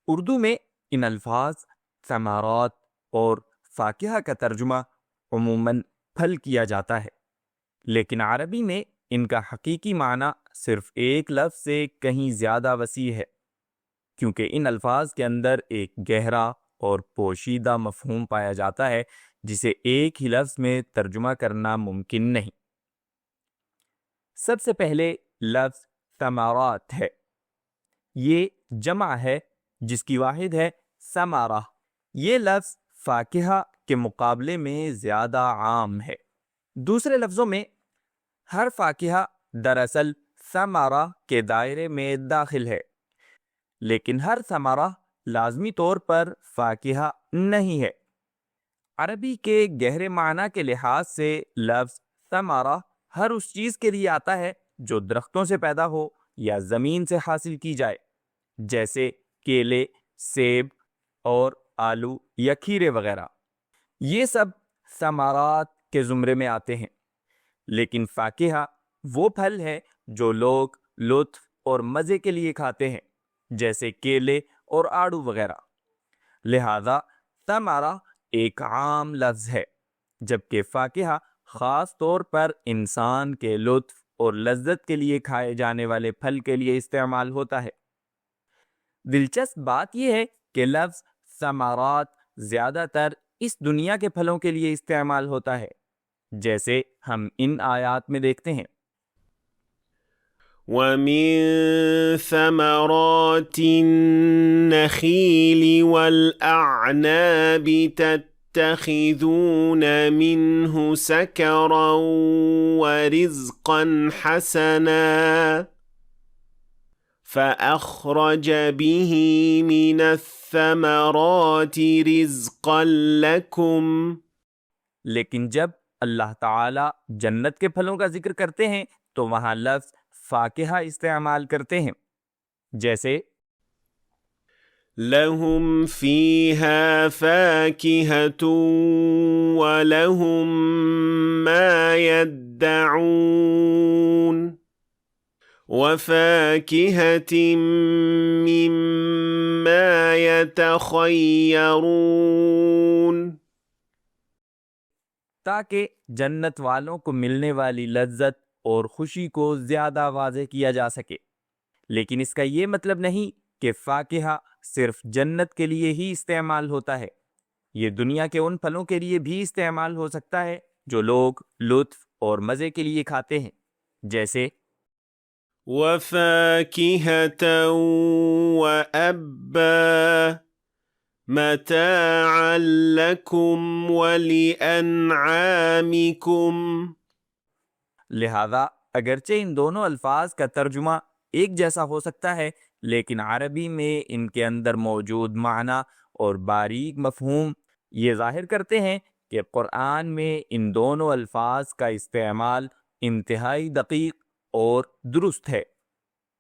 اردو میں ان الفاظ ثمرات اور فاکہہ کا ترجمہ عموماً پھل کیا جاتا ہے، لیکن عربی میں ان کا حقیقی معنی صرف ایک لفظ سے کہیں زیادہ وسیع ہے، کیونکہ ان الفاظ کے اندر ایک گہرا اور پوشیدہ مفہوم پایا جاتا ہے جسے ایک ہی لفظ میں ترجمہ کرنا ممکن نہیں۔ سب سے پہلے لفظ ثمرات ہے۔ یہ جمع ہے جس کی واحد ہے ثمرہ۔ یہ لفظ فاکہہ کے مقابلے میں زیادہ عام ہے۔ دوسرے لفظوں میں ہر فاکہہ دراصل ثمرہ کے دائرے میں داخل ہے، لیکن ہر ثمرہ لازمی طور پر فاکہہ نہیں ہے۔ عربی کے گہرے معنی کے لحاظ سے لفظ ثمرہ ہر اس چیز کے لیے آتا ہے جو درختوں سے پیدا ہو یا زمین سے حاصل کی جائے، جیسے کیلے، سیب اور آلو یا کھیرے وغیرہ۔ یہ سب ثمرات کے زمرے میں آتے ہیں، لیکن فاکہہ وہ پھل ہے جو لوگ لطف اور مزے کے لیے کھاتے ہیں، جیسے کیلے اور آڑو وغیرہ۔ لہذا ثمرہ ایک عام لفظ ہے، جبکہ فاکہہ خاص طور پر انسان کے لطف اور لذت کے لیے کھائے جانے والے پھل کے لیے استعمال ہوتا ہے۔ دلچسپ بات یہ ہے کہ لفظ ثمرات زیادہ تر اس دنیا کے پھلوں کے لیے استعمال ہوتا ہے، جیسے ہم ان آیات میں دیکھتے ہیں۔ وَمِن ثَمَرَاتِ النَّخِيلِ وَالْأَعْنَابِ تَتَّخِذُونَ مِنْهُ سَكَرًا وَرِزْقًا حَسَنًا فَأَخْرَجَ بِهِ مِنَ الثَّمَرَاتِ رِزْقًا لَكُمْ۔ لیکن جب اللہ تعالی جنت کے پھلوں کا ذکر کرتے ہیں تو وہاں لفظ فاکہہ استعمال کرتے ہیں، جیسے لَهُمْ فِيهَا فَاكِهَةٌ وَلَهُمْ مَا يَدَّعُونَ وَفَاكِهَةٍ مِّمَّا يَتَخَيَّرُونَ، تاکہ جنت والوں کو ملنے والی لذت اور خوشی کو زیادہ واضح کیا جا سکے۔ لیکن اس کا یہ مطلب نہیں کہ فاکہہ صرف جنت کے لیے ہی استعمال ہوتا ہے، یہ دنیا کے ان پھلوں کے لیے بھی استعمال ہو سکتا ہے جو لوگ لطف اور مزے کے لیے کھاتے ہیں، جیسے وَفَاكِهَةً وَأَبًّا مَتَاعًا لَكُمْ وَلِأَنْعَامِكُمْ۔ لہذا اگرچہ ان دونوں الفاظ کا ترجمہ ایک جیسا ہو سکتا ہے، لیکن عربی میں ان کے اندر موجود معنی اور باریک مفہوم یہ ظاہر کرتے ہیں کہ قرآن میں ان دونوں الفاظ کا استعمال انتہائی دقیق اور درست ہے۔